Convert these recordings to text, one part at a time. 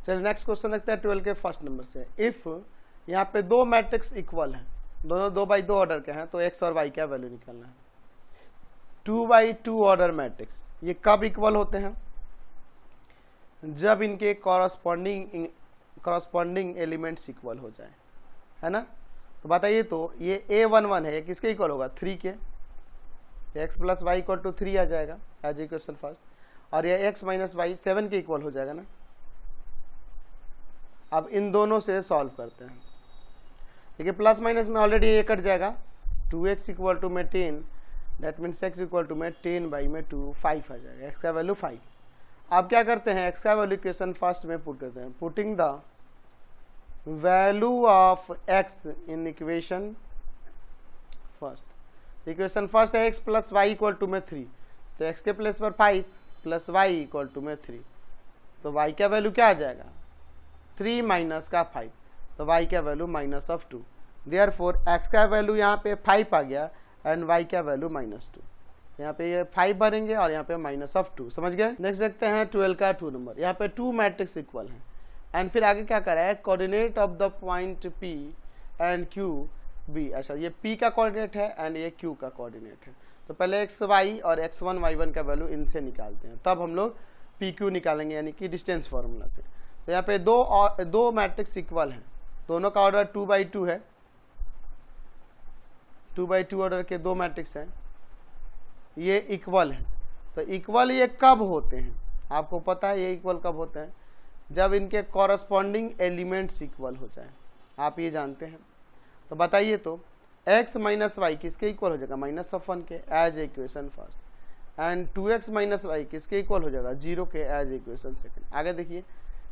चलिए next question देखते हैं 12 के फर्स्ट नंबर से। इफ यहाँ पे दो मैट्रिक्स इक्वल हैं, दोनों 2x2 ऑर्डर के हैं, तो x और y का वैल्यू निकालना है। 2x2 ऑर्डर मैट्रिक्स ये कब इक्वल होते हैं? जब इनके कॉरस्पॉन्डिंग एलिमेंट्स इक्वल हो जाए, है ना। तो बताइए, तो ये a11 है, ये किसके इक्वल होगा? 3 के। x plus y equal to 3 आ जाएगा एज इक्वेशन फर्स्ट, और ये x माइनस वाई 7 के इक्वल हो जाएगा ना। अब इन दोनों से सॉल्व करते हैं। देखिए प्लस माइनस में ऑलरेडी ये कट जाएगा, 2x इक्वल टू में 10, that means x equal to में 10 बाई में 2, 5 आ जाएगा, x का वैल्यू 5। अब क्या करते हैं, x का वैल्यू इक्वेशन फर्स्ट में पुट करते हैं। Putting the value of x in equation first. Equation first है x plus y equal to में 3, तो x के प्लेस पर 5 प्लस वाई इक्वल टू में 3, तो y का वैल्यू क्या आ जाएगा? 3 माइनस का 5, तो y का value minus of 2। Therefore x का वैल्यू यहाँ पे 5 आ गया एंड y का वैल्यू -2। यहाँ पे ये 5 भरेंगे और यहाँ पे माइनस ऑफ 2। समझ गए। नेक्स्ट देखते हैं 12 का 2 नंबर। यहाँ पे 2 मैट्रिक्स इक्वल हैं एंड फिर आगे क्या करा है, coordinate of the point P and Q B। अच्छा, ये P का कोऑर्डिनेट है एंड ये Q का कोऑर्डिनेट है। तो पहले XY और X1 Y1 का वैल्यू इनसे निकालते हैं, तब हम लोग PQ निकालेंगे, यानी कि डिस्टेंस फार्मूला से। तो यहाँ पे दो मैट्रिक्स इक्वल हैं, दोनों का ऑर्डर 2x2 है, 2x2 ऑर्डर के दो मैट्रिक्स हैं, ये इक्वल है। तो इक्वल ये कब होते हैं? आपको पता है ये इक्वल कब होते हैं? जब इनके कॉरस्पॉन्डिंग एलिमेंट्स इक्वल हो जाए, आप ये जानते हैं। तो बताइए, तो x माइनस वाई किसके इक्वल हो जाएगा? -1 के as equation first, and 2x minus y किसके इक्वल हो जाएगा? 0 के एज इक्वेशन सेकंड। आगे देखिए,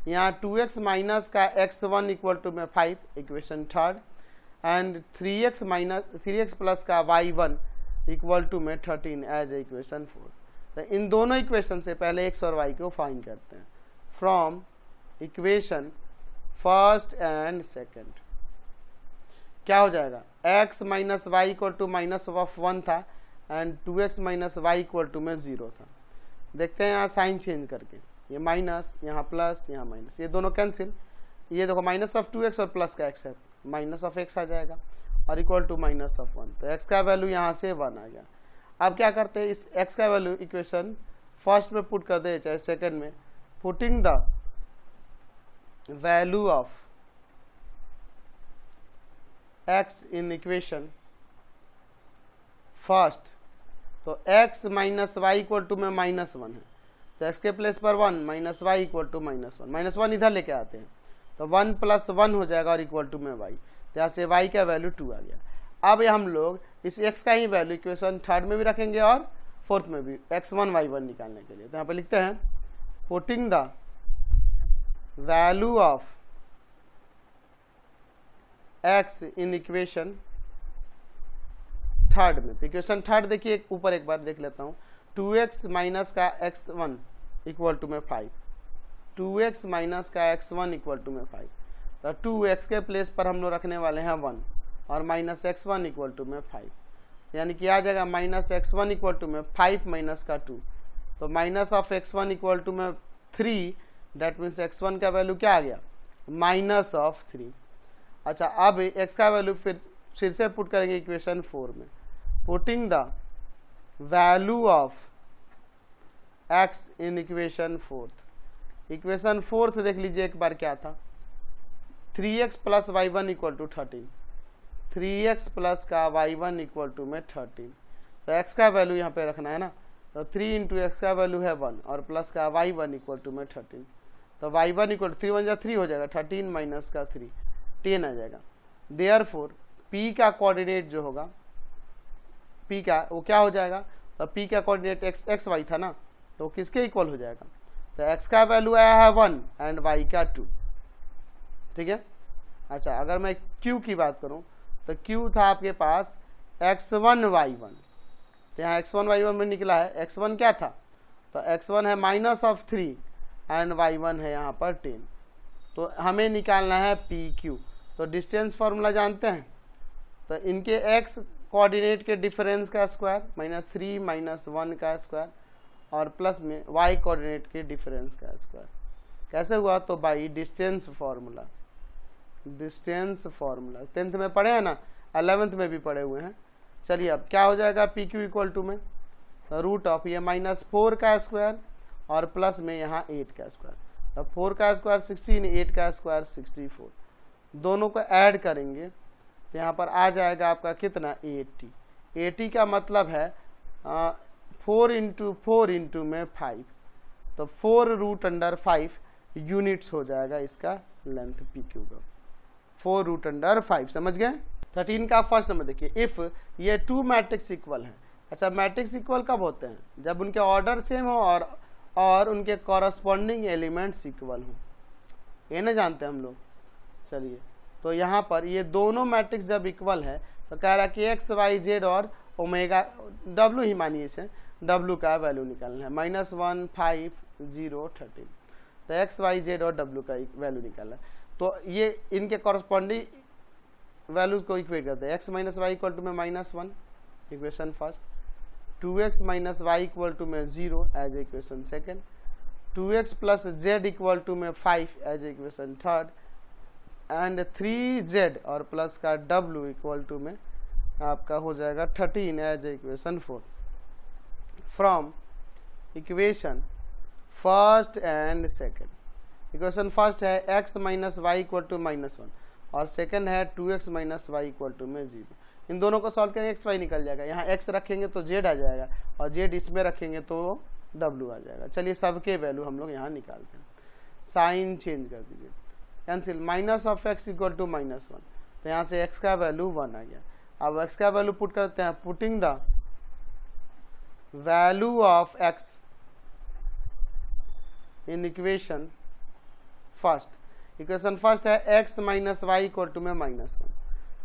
यहाँ 2x माइनस का x1 इक्वल टू में 5 equation third, and 3x plus का y1 इक्वल टू में 13 एज इक्वेशन फोर्थ। तो इन दोनों इक्वेशन से पहले x और y को फाइंड करते हैं from equation first and second. क्या हो जाएगा? x minus y equal to -1 था and 2x minus y equal to में 0 था। देखते हैं यहाँ साइन चेंज करके, ये माइनस, यहाँ प्लस, यहाँ माइनस, ये दोनों कैंसिल। ये देखो -2x और प्लस का x है, -x आ जाएगा और इक्वल टू -1। तो x का वैल्यू यहाँ से 1 आ गया। अब क्या करते हैं, इस x का वैल्यू इक्वेशन फर्स्ट में पुट कर दे चाहे सेकंड में। Putting the value of x in equation first, तो x minus y equal to में -1 है, तो x के प्लेस पर 1 माइनस वाई इक्वल टू -1, -1 इधर लेके आते हैं, तो 1 + 1 हो जाएगा और इक्वल टू में y। तो यहाँ से y का वैल्यू 2 आ गया। अब हम लोग इस x का ही वैल्यू इक्वेशन थर्ड में भी रखेंगे और फोर्थ में भी, x1 y1 निकालने के लिए। तो यहाँ पे लिखते हैं, putting the value of x in equation third में। तो इक्वेशन थर्ड देखिए, ऊपर एक बार देख लेता हूँ। 2x माइनस का x1 इक्वल टू में 5, 2x माइनस का x1 इक्वल टू में 5, तो 2x के प्लेस पर हम लोग रखने वाले हैं 1 और -x1 इक्वल टू में 5, यानी कि आ जाएगा -x1 इक्वल टू में 5 माइनस का 2, तो minus of x1 equal to में 3, डेट मीन्स x1 का वैल्यू क्या आ गया? -3। अच्छा, अब x का वैल्यू फिर से पुट करेंगे इक्वेशन 4 में। Putting the value of x in equation fourth. Equation fourth देख लीजिए एक बार क्या था, 3x plus y1 equal to 13, 3x plus का y1 इक्वल टू में 13। तो x का वैल्यू यहाँ पे रखना है ना, तो 3 × x का वैल्यू है 1 और प्लस का y1 इक्वल टू में 13, तो y1 इक्वल 3 × 1 3 हो जाएगा, 13 माइनस का 3 10 आ जाएगा। देयरफॉर p का कोऑर्डिनेट जो होगा, p का वो क्या हो जाएगा? तो p का कोऑर्डिनेट x y था ना, तो किसके इक्वल हो जाएगा? तो x का वैल्यू आया है 1 एंड y का 2। ठीक है। अच्छा, अगर मैं q की बात करूं तो q था आपके पास x1 y1, तो यहाँ x1 y1 में निकला है। x1 क्या था? तो x1 है -3 एंड y1 है यहाँ पर 10। तो हमें निकालना है PQ। तो डिस्टेंस फार्मूला जानते हैं, तो इनके x कोऑर्डिनेट के डिफरेंस का स्क्वायर -3 - 1 का स्क्वायर और प्लस में y कोऑर्डिनेट के डिफरेंस का स्क्वायर। कैसे हुआ, तो by distance formula, distance formula 10th में पढ़े हैं ना, 11th में भी पढ़े हुए हैं। चलिए अब क्या हो जाएगा, पी क्यू इक्वल टू में रूट ऑफ ये -4 का स्क्वायर और प्लस में यहाँ 8 का स्क्वायर, अब 4 का स्क्वायर 16, 8 का स्क्वायर 64, दोनों को ऐड करेंगे तो यहाँ पर आ जाएगा आपका कितना 80। 80 का मतलब है 4 इंटू 4 इंटू में 5, तो 4√5 यूनिट्स हो जाएगा इसका लेंथ पी क्यू का, 4√5, समझ गए। 13 का फर्स्ट नंबर देखिए, इफ ये 2 मैट्रिक्स इक्वल है। अच्छा, मैट्रिक्स इक्वल कब होते हैं, जब उनके ऑर्डर सेम हो और उनके कॉरस्पॉन्डिंग एलिमेंट्स इक्वल हो, ये ना जानते हैं हम लोग। चलिए तो यहाँ पर ये दोनों मैट्रिक्स जब इक्वल है तो कह रहा है कि एक्स वाई जेड और ओमेगा डब्लू ही मानिए इसे, डब्लू का वैल्यू निकालना है, -1 5 0 13, तो एक्स वाई जेड और डब्लू का वैल्यू निकालना है। तो ये इनके कॉरस्पॉन्डिंग वैल्यूज को इक्वेट करते हैं, x minus y equal to में -1 equation first, 2x minus y equal to में 0 as equation second, 2x plus z equal to में 5 as equation third, and 3z और प्लस का w इक्वल टू में आपका हो जाएगा 13 as equation 4। From equation first and second, equation first है x minus y equal to -1 और second है 2x minus y equal to में 0। इन दोनों को सॉल्व करेंगे एक्स वाई निकल जाएगा, यहाँ x रखेंगे तो z आ जाएगा और z इसमें रखेंगे तो w आ जाएगा। चलिए सबके वैल्यू हम लोग यहाँ निकालते हैं, साइन चेंज कर दीजिए, cancel, minus of x equal to -1, तो यहाँ से x का वैल्यू 1 आ गया। अब x का वैल्यू पुट करते हैं, putting the value of x in equation first, equation first है x minus y equal to में -1,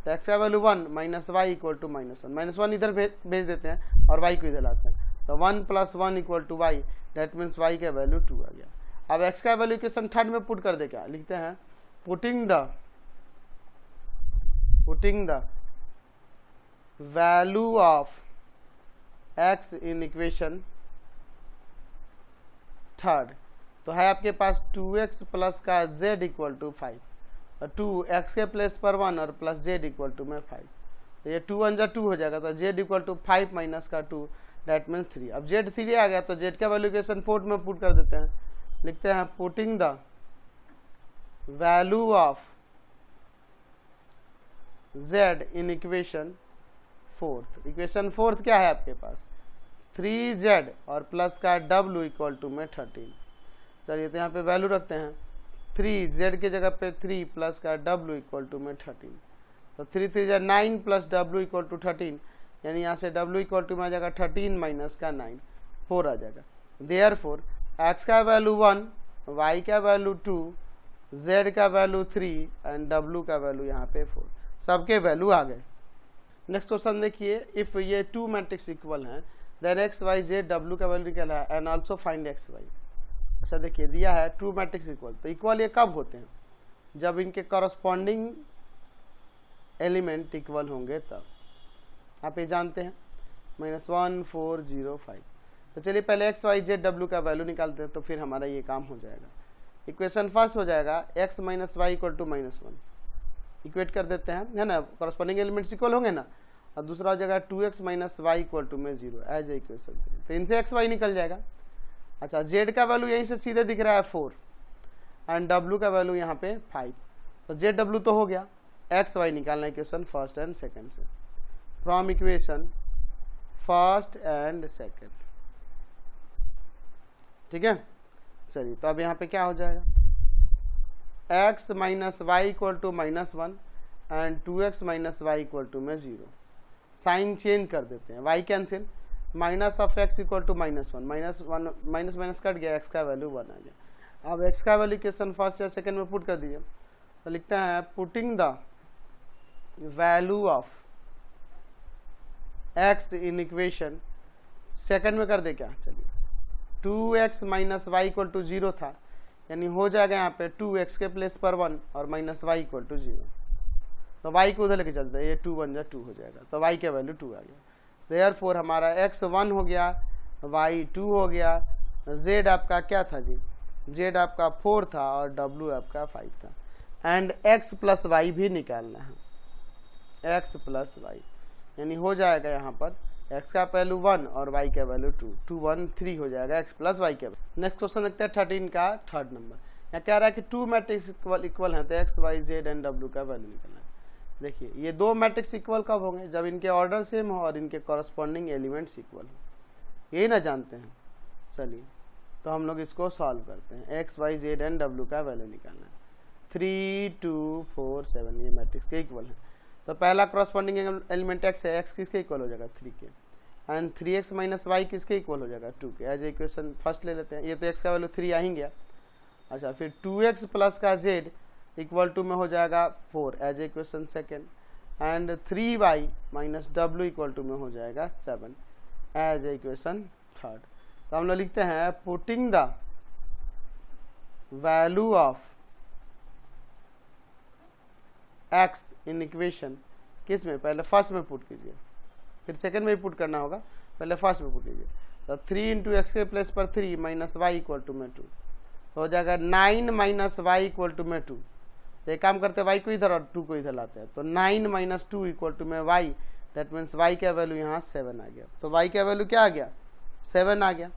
तो x का value 1 minus y equal to -1, -1 इधर भेज देते हैं और y को इधर लाते हैं, तो 1 + 1 equal to y, that means y का वैल्यू 2 आ गया। अब x का वैल्यू इक्वेशन थर्ड में पुट कर दे, क्या लिखते हैं, putting the value of x in equation third, तो है आपके पास 2x प्लस का z इक्वल टू 5, और 2x के प्लेस पर 1 और प्लस z इक्वल टू में 5, तो ये 2 1 2 हो जाएगा, तो z इक्वल टू 5 माइनस का 2, डेट मीन्स 3। अब z 3 आ गया तो z का वैल्यू इक्वेशन फोर्थ में पुट कर देते हैं, लिखते हैं putting the value of z in equation fourth, equation fourth क्या है आपके पास, 3z और प्लस का w इक्वल टू में 13। चलिए तो यहाँ पे वैल्यू रखते हैं, 3z की जगह पे 3 प्लस का w इक्वल टू में 13, तो 3 3 9 प्लस w इक्वल टू 13, यानी यहाँ से w इक्वल टू में आ जाएगा 13 माइनस का 9, 4 आ जाएगा। देयरफॉर x का वैल्यू 1, y का वैल्यू 2, z का वैल्यू 3 एंड w का वैल्यू यहाँ पे 4, सबके वैल्यू आ गए। नेक्स्ट क्वेश्चन देखिए, इफ ये 2 मैट्रिक्स इक्वल हैं then x y z w का वैल्यू निकला है and also find x y। अच्छा देखिए दिया है 2 मैट्रिक्स इक्वल, तो इक्वल ये कब होते हैं, जब इनके कॉरस्पॉन्डिंग एलिमेंट इक्वल होंगे तब, आप ये जानते हैं, -1 4 0 5। तो चलिए पहले x y z w का वैल्यू निकालते हैं, तो फिर हमारा ये काम हो जाएगा। इक्वेशन फर्स्ट हो जाएगा x minus y equal to -1, equate कर देते हैं, है ना, कॉरस्पॉन्डिंग एलिमेंट्स इक्वल होंगे ना, और दूसरा हो जाएगा 2x minus y equal to में 0 एज ए इक्वेशन से, तो इनसे x y निकल जाएगा। अच्छा z का वैल्यू यहीं से सीधे दिख रहा है 4 एंड w का वैल्यू यहाँ पे 5, तो z w तो हो गया, x y निकालना इक्वेशन फर्स्ट एंड सेकेंड से, from equation first and second, ठीक है। चलिए तो अब यहाँ पे क्या हो जाएगा, x minus y equal to -1 and 2x minus y equal to में 0, साइन चेंज कर देते हैं, y cancel, minus of x equal to -1, minus minus cut गया, x का वैल्यू 1 आ गया। अब x का वैल्यू इक्वेशन फर्स्ट या सेकेंड में पुट कर दीजिए, तो लिखते हैं putting the value of x in equation second में कर दे क्या, चलिए 2x minus y equal to 0 था, यानी हो जाएगा यहाँ पे 2x के प्लेस पर 1 और माइनस वाई इक्वल टू 0, तो y को उधर लेके चलते हैं, ये 2 1 2 हो जाएगा, तो y का वैल्यू 2 आ गया। देयरफॉर हमारा x 1 हो गया, y 2 हो गया, z आपका क्या था जी z आपका 4 था और w आपका 5 था। एंड x प्लस वाई भी निकालना है, x प्लस वाई, यानी हो जाएगा यहाँ पर x का वैल्यू 1 और y का वैल्यू 2, 2 1 3 हो जाएगा x प्लस वाई का। नेक्स्ट क्वेश्चन देखते हैं 13 का थर्ड नंबर। यहाँ कह रहा है कि 2 मैट्रिक्स इक्वल है तो x y z and w का वैल्यू निकालना है। देखिए ये 2 मैट्रिक्स इक्वल कब होंगे, जब इनके ऑर्डर सेम हो और इनके कॉरस्पॉन्डिंग एलिमेंट्स इक्वल हो, यही ना जानते हैं। चलिए तो हम लोग इसको सॉल्व करते हैं। x y z and w का वैल्यू निकालना है। 3 2 4 7 ये मैट्रिक्स के इक्वल है। तो पहला कॉरस्पॉन्डिंग एलिमेंट x है, x किसके इक्वल हो जाएगा 3 के, एंड 3x माइनस वाई किसके इक्वल हो जाएगा 2 के। एज इक्वेशन फर्स्ट ले लेते हैं, ये तो x का वैल्यू 3 आ ही गया। अच्छा फिर 2x प्लस का z इक्वल टू में हो जाएगा 4 as equation second, and 3y minus w equal to में हो जाएगा 7 एज इक्वेशन थर्ड। तो हम लोग लिखते हैं putting the value of x in equation किस में, पहले फर्स्ट में पुट कीजिए, फिर सेकंड में भी पुट करना होगा, पहले फर्स्ट में पुट कीजिए। तो 3 इंटू एक्स के प्लेस पर 3 माइनस वाई इक्वल टू में 2, तो हो जाएगा 9 माइनस वाई इक्वल टू में 2। तो एक काम करते हैं y को इधर और 2 को इधर लाते हैं, तो 9 माइनस 2 इक्वल टू में y, दैट मीन्स y का वैल्यू यहाँ 7 आ गया। तो y का वैल्यू क्या आ गया 7 आ गया।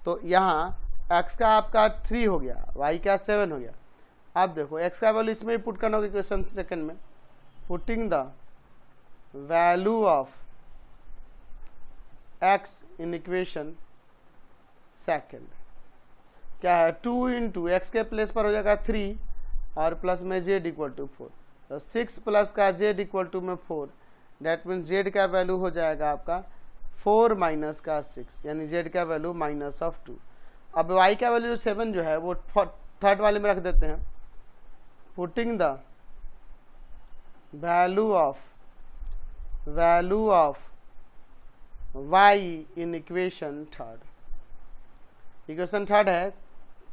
तो यहाँ x का आपका 3 हो गया, y का 7 हो गया। आप देखो x का वैल्यू इसमें ही पुट करना होगा क्वेश्चन सेकंड में, putting the value of x in equation second क्या है 2 इंटू एक्स के प्लेस पर हो जाएगा 3 और प्लस में z इक्वल टू 4, तो 6 प्लस का z इक्वल टू में 4, डेट मीन्स z का वैल्यू हो जाएगा आपका 4 माइनस का 6, यानी z का वैल्यू माइनस ऑफ 2। अब y का वैल्यू 7 जो है वो थर्ड वाले में रख देते हैं, putting the value of y in equation third. Equation third है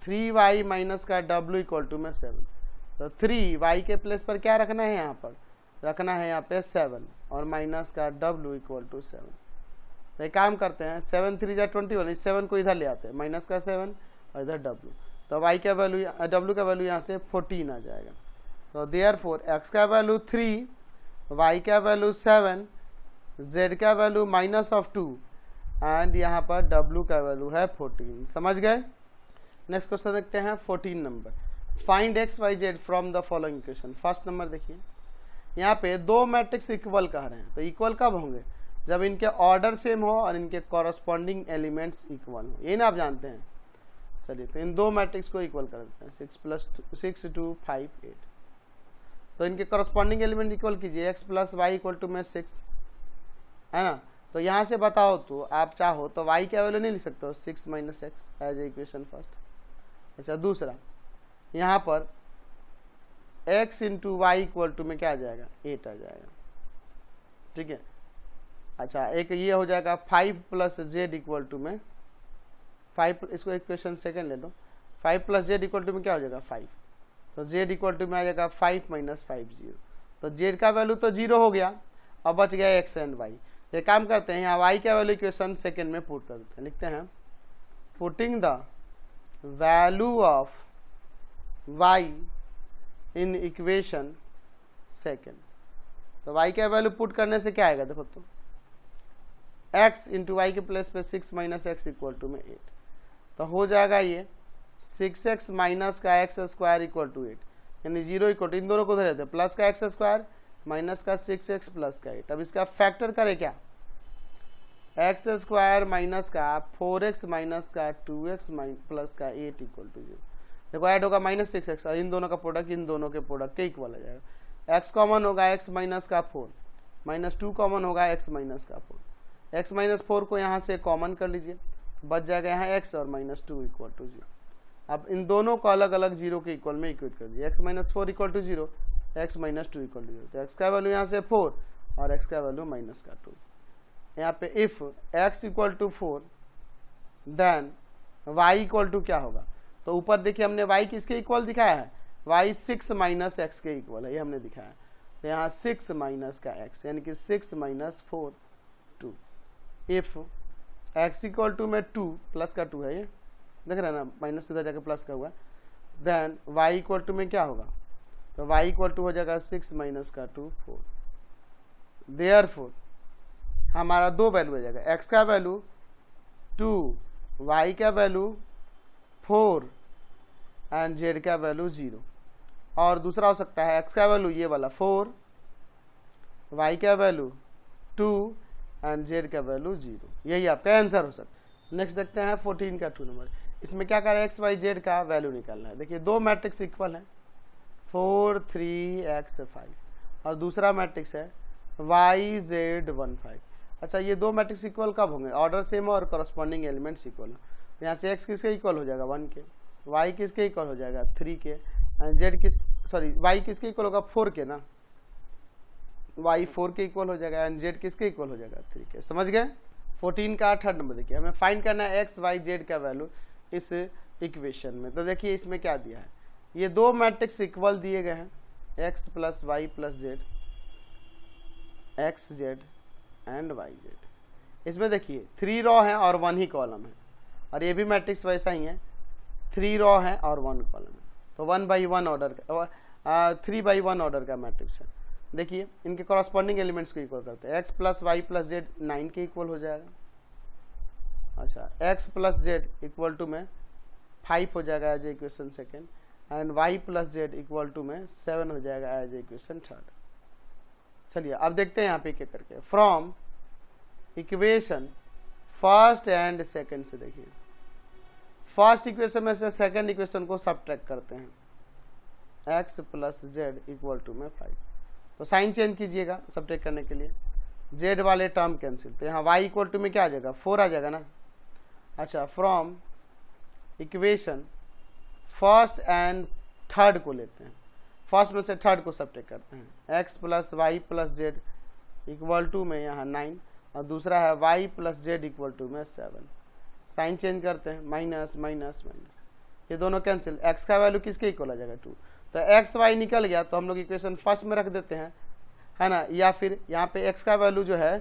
3y माइनस का w इक्वल टू में 7, तो 3y के प्लेस पर क्या रखना है, यहाँ पर रखना है यहाँ पे 7 और माइनस का w इक्वल टू 7। तो एक काम करते हैं 7 3 जा 21, इस 7 को इधर ले आते हैं, माइनस का 7 और इधर w, तो y का वैल्यू w का वैल्यू यहाँ से 14 आ जाएगा। तो देयरफॉर x का वैल्यू 3, y का वैल्यू 7, z का वैल्यू माइनस ऑफ 2 एंड यहाँ पर w का वैल्यू है 14। समझ गए। नेक्स्ट क्वेश्चन देखते हैं 14 number, find x y z from the following equation. First number देखिए यहाँ पे 2 मैट्रिक्स इक्वल कह रहे हैं, तो इक्वल कब होंगे, जब इनके ऑर्डर सेम हो और इनके कॉरस्पॉन्डिंग एलिमेंट्स इक्वल हो, ये ना आप जानते हैं। चलिए तो इन 2 मैट्रिक्स को इक्वल कर देते हैं, 6 प्लस 6 2 5 8। तो इनके कॉरस्पॉन्डिंग एलिमेंट इक्वल कीजिए, x plus y equal to में 6 है ना। तो यहाँ से बताओ तो आप चाहो तो y का वैल्यू नहीं लिख सकते हो, 6 minus x as a equation first. अच्छा दूसरा यहाँ पर x into y equal to में क्या आ जाएगा 8 आ जाएगा, ठीक है। अच्छा एक ये हो जाएगा 5 प्लस जेड इक्वल टू में 5, इसको इक्वेशन सेकंड ले लो, 5 प्लस जेड इक्वल टू में क्या हो जाएगा 5, तो जेड इक्वल टू में आ जाएगा 5 माइनस 5 0। तो जेड का वैल्यू तो 0 हो गया, अब बच गया x एंड y। ये काम करते हैं यहाँ y का वैल्यू इक्वेशन सेकंड में पुट कर देते हैं, लिखते हैं putting the value of y in equation second. तो y का वैल्यू पुट करने से क्या आएगा, देखो तो x इंटू वाई के प्लेस पे 6 माइनस एक्स इक्वल टू में 8, तो हो जाएगा ये 6x माइनस का एक्स स्क्वायर इक्वल टू 8, यानी 0 इक्वल टू, इन दोनों को धरे थे, प्लस का एक्स स्क्वायर माइनस का 6x प्लस का 8। अब इसका फैक्टर करें क्या, एक्स स्क्वायर माइनस का 4x माइनस का 2x प्लस का 8 इक्वल टू 0। देखो ऐड होगा माइनस 6x और इन दोनों का प्रोडक्ट इन दोनों के प्रोडक्ट के इक्वल आ जाएगा। x कॉमन होगा x माइनस का 4, माइनस 2 कॉमन होगा x माइनस का 4, x माइनस 4 को यहाँ से कॉमन कर लीजिए, बच जाएगा यहाँ x और माइनस 2 इक्वल टू 0। अब इन दोनों को अलग अलग 0 के इक्वल में इक्वेट कर दिए, x minus 4 equal to 0, x minus 2 equal to 0। तो x का वैल्यू यहाँ से 4 और x का वैल्यू माइनस का 2। यहाँ पे if x equal to 4 then y equal to क्या होगा, तो ऊपर देखिए हमने y किसके इक्वल दिखाया है, y 6 माइनस एक्स के इक्वल है, ये हमने दिखाया। तो यहाँ 6 माइनस का x यानी कि 6 minus 4 2। If x equal to में 2 प्लस का 2 है ये, देख रहे हैं ना, माइनस इधर जाके प्लस का हुआ। देन y इक्वल टू में क्या होगा, तो y इक्वल टू हो जाएगा 6 माइनस का 2 4। देयरफॉर हमारा दो वैल्यू हो जाएगा, x का वैल्यू 2, y का वैल्यू 4 एंड z का वैल्यू 0। और दूसरा हो सकता है x का वैल्यू ये वाला 4, y का वैल्यू 2 एंड z का वैल्यू 0। यही आपका आंसर हो सकता है। नेक्स्ट देखते हैं 14 का 2 नंबर। इसमें क्या कर रहा है, एक्स वाई जेड का वैल्यू निकालना है। देखिए दो मैट्रिक्स इक्वल है, 4 3 x 5 और दूसरा मैट्रिक्स है y z 1 5। अच्छा, ये दो मैट्रिक्स इक्वल कब होंगे, ऑर्डर सेम और करस्पॉन्डिंग एलिमेंट्स इक्वल हो। यहाँ से x किसके इक्वल हो जाएगा 1 के, y किसके इक्वल हो जाएगा 3 के, एंड z किस y किसके इक्वल होगा 4 के ना, y 4 के इक्वल हो जाएगा एंड z किसके इक्वल हो जाएगा 3 के। समझ गए। 14 का थर्ड नंबर देखिए, हमें फाइंड करना है x y z का वैल्यू इस इक्वेशन में। तो देखिए इसमें क्या दिया है, ये दो मैट्रिक्स इक्वल दिए गए हैं, x plus y plus z, x z and y z. इसमें देखिए 3 रो है और 1 ही कॉलम है, और ये भी मैट्रिक्स वैसा ही है, 3 रो है और 1 कॉलम है। तो 1 बाई 1 ऑर्डर का 3 बाई 1 ऑर्डर का मैट्रिक्स है। देखिए इनके कॉरस्पॉन्डिंग एलिमेंट्स को इक्वल करते हैं, x plus y plus z 9 के इक्वल हो जाएगा। अच्छा, x plus z equal to में 5 हो जाएगा as equation second, and y plus z equal to में 7 हो जाएगा एज इक्वेशन थर्ड। चलिए अब देखते हैं यहाँ पे क्या करके, from equation first and second से। देखिए फर्स्ट इक्वेशन में से सेकेंड इक्वेशन को सब्ट्रैक्ट करते हैं, x plus z equal to में 5। तो साइन चेंज कीजिएगा सब्ट्रैक्ट करने के लिए, z वाले टर्म कैंसिल, तो यहाँ y इक्वल टू में क्या आ जाएगा 4 आ जाएगा ना। अच्छा, from equation first and third को लेते हैं, फर्स्ट में से थर्ड को सब्ट्रैक्ट करते हैं, x plus y plus z equal to में यहाँ 9 और दूसरा है y plus z equal to में 7। साइन चेंज करते हैं, माइनस माइनस माइनस, ये दोनों कैंसिल, x का वैल्यू किसके इक्वल आ जाएगा 2। तो x y निकल गया, तो हम लोग इक्वेशन फर्स्ट में रख देते हैं, है ना, या फिर यहाँ पे x का वैल्यू जो है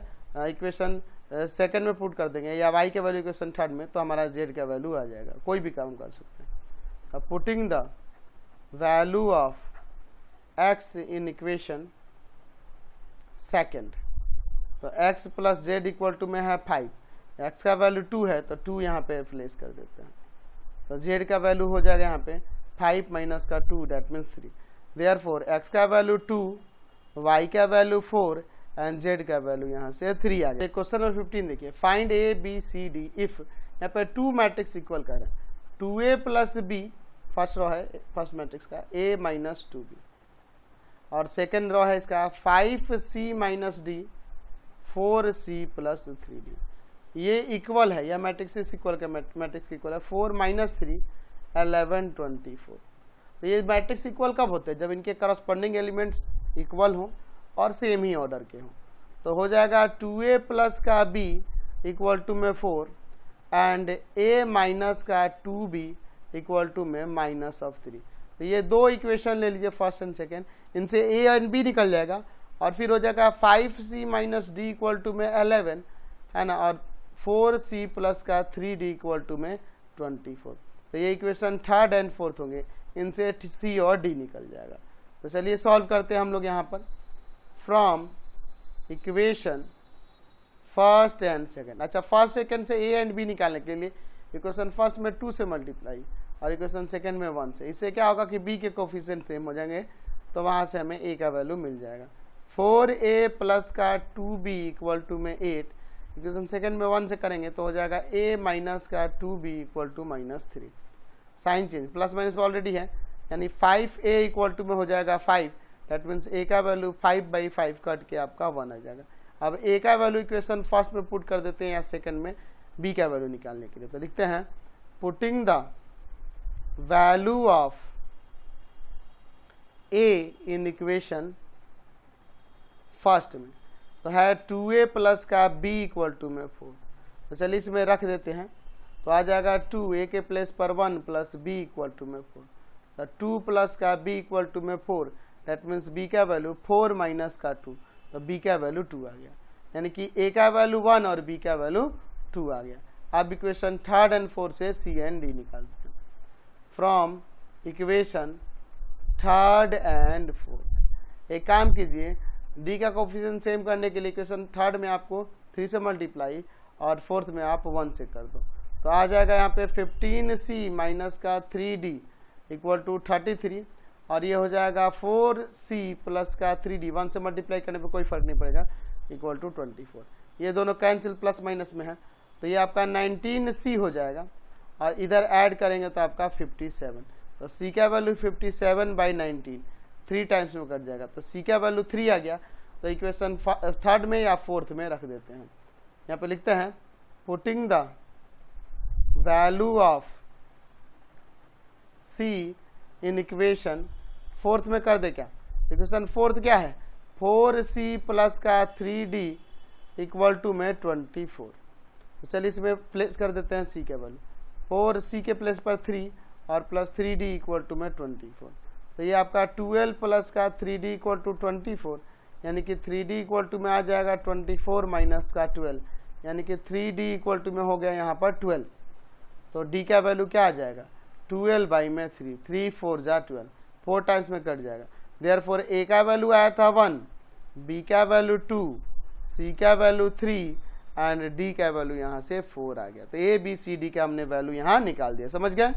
इक्वेशन सेकंड में पुट कर देंगे, या y का वैल्यू इक्वेशन थर्ड में, तो हमारा z का वैल्यू आ जाएगा। कोई भी काम कर सकते हैं। अब putting the value of x in equation second, तो x plus z equal to में है 5, x का वैल्यू 2 है तो 2 यहाँ पे प्लेस कर देते हैं, तो z का वैल्यू हो जाएगा यहाँ पे 5 माइनस का 2 दैट मीन्स 3। देयरफॉर x का वैल्यू 2, y का वैल्यू 4 एंड z का वैल्यू यहाँ से 3 आ गया। क्वेश्चन नंबर 15 देखिए, find a b c d if, यहाँ पे 2 मैट्रिक्स इक्वल कर रहे हैं, 2a plus b first row है फर्स्ट मैट्रिक्स का, a माइनस 2b, और सेकेंड रो है इसका 5c minus d 4c plus 3d। ये इक्वल है, यह मैट्रिक्स इस इक्वल का मैट्रिक्स इक्वल है 4 माइनस 3 11 24। तो ये मैट्रिक्स इक्वल कब होते हैं, जब इनके करस्पॉन्डिंग एलिमेंट्स इक्वल हों और सेम ही ऑर्डर के हों। तो हो जाएगा 2a प्लस का b इक्वल टू में 4 एंड a माइनस का 2b इक्वल टू में माइनस ऑफ 3। तो ये दो इक्वेशन ले लीजिए फर्स्ट एंड सेकेंड, इनसे a एंड b निकल जाएगा, और फिर हो जाएगा 5c minus d equal to में 11, है ना, और 4c प्लस का 3d इक्वल टू में 24। तो ये इक्वेशन थर्ड एंड फोर्थ होंगे, इनसे c और d निकल जाएगा। तो चलिए सॉल्व करते हैं हम लोग यहाँ पर, from equation first and second. अच्छा, फर्स्ट सेकेंड से a एंड b निकालने के लिए इक्वेशन फर्स्ट में 2 से मल्टीप्लाई और इक्वेशन सेकेंड में 1 से, इससे क्या होगा कि b के कोफिशिएंट सेम हो जाएंगे, तो वहाँ से हमें a का वैल्यू मिल जाएगा। 4a प्लस का 2b इक्वल टू में 8, इक्वेशन सेकेंड में 1 से करेंगे तो हो जाएगा a माइनस का 2b equal to minus 3। Sign change, plus minus already है, यानी 5a इक्वल टू में हो जाएगा 5, दैट मीन्स a का वैल्यू 5/5 कट के आपका 1 आ जाएगा। अब a का वैल्यू इक्वेशन फर्स्ट में पुट कर देते हैं या सेकंड में b का वैल्यू निकालने के लिए, तो लिखते हैं putting the value of a in equation first में, तो है 2a प्लस का b इक्वल टू में 4। तो चलिए इसमें रख देते हैं, तो आ जाएगा 2a के प्लेस पर 1 प्लस b इक्वल टू में 4, तो 2 प्लस का b इक्वल टू में 4, दैट मीन्स b का वैल्यू 4 माइनस का 2, तो b का वैल्यू 2 आ गया, यानी कि a का वैल्यू 1 और b का वैल्यू 2 आ गया। अब इक्वेशन थर्ड एंड फोर्थ से सी एंड डी निकालते हैं। From equation third and fourth एक काम कीजिए, डी का कोफिशिएंट सेम करने के लिए इक्वेशन थर्ड में आपको 3 से मल्टीप्लाई और फोर्थ में आप 1 से कर दो, तो आ जाएगा यहाँ पे 15c माइनस का 3d इक्वल टू 33, और ये हो जाएगा 4c प्लस का 3d 1 से मल्टीप्लाई करने पे कोई फर्क नहीं पड़ेगा इक्वल टू 24। ये दोनों कैंसिल प्लस माइनस में है, तो ये आपका 19c हो जाएगा, और इधर ऐड करेंगे तो आपका 57। तो c का वैल्यू 57/19 3 टाइम्स में कट जाएगा, तो c का वैल्यू 3 आ गया। तो इक्वेशन थर्ड में या फोर्थ में रख देते हैं। यहाँ पे लिखते हैं putting the value of c in equation fourth में कर दे। क्या इक्वेशन फोर्थ क्या है, 4c प्लस का 3d इक्वल टू में 24। तो चलिए इसमें प्लेस कर देते हैं c के वैल्यू, 4c के प्लेस पर 3 और प्लस 3d इक्वल टू में 24। तो ये आपका 12 प्लस का 3d इक्वल टू 24, यानी कि 3d इक्वल टू में आ जाएगा 24 माइनस का 12, यानी कि 3d इक्वल टू में हो गया यहाँ पर 12। तो d का वैल्यू क्या आ जाएगा 12/3, 3 4 जा 12, 4 टाइम्स में कट जाएगा। देयरफॉर a का वैल्यू आया था 1, b का वैल्यू 2, c का वैल्यू 3 एंड d का वैल्यू यहाँ से 4 आ गया। तो a b c d का हमने वैल्यू यहाँ निकाल दिया। समझ गए।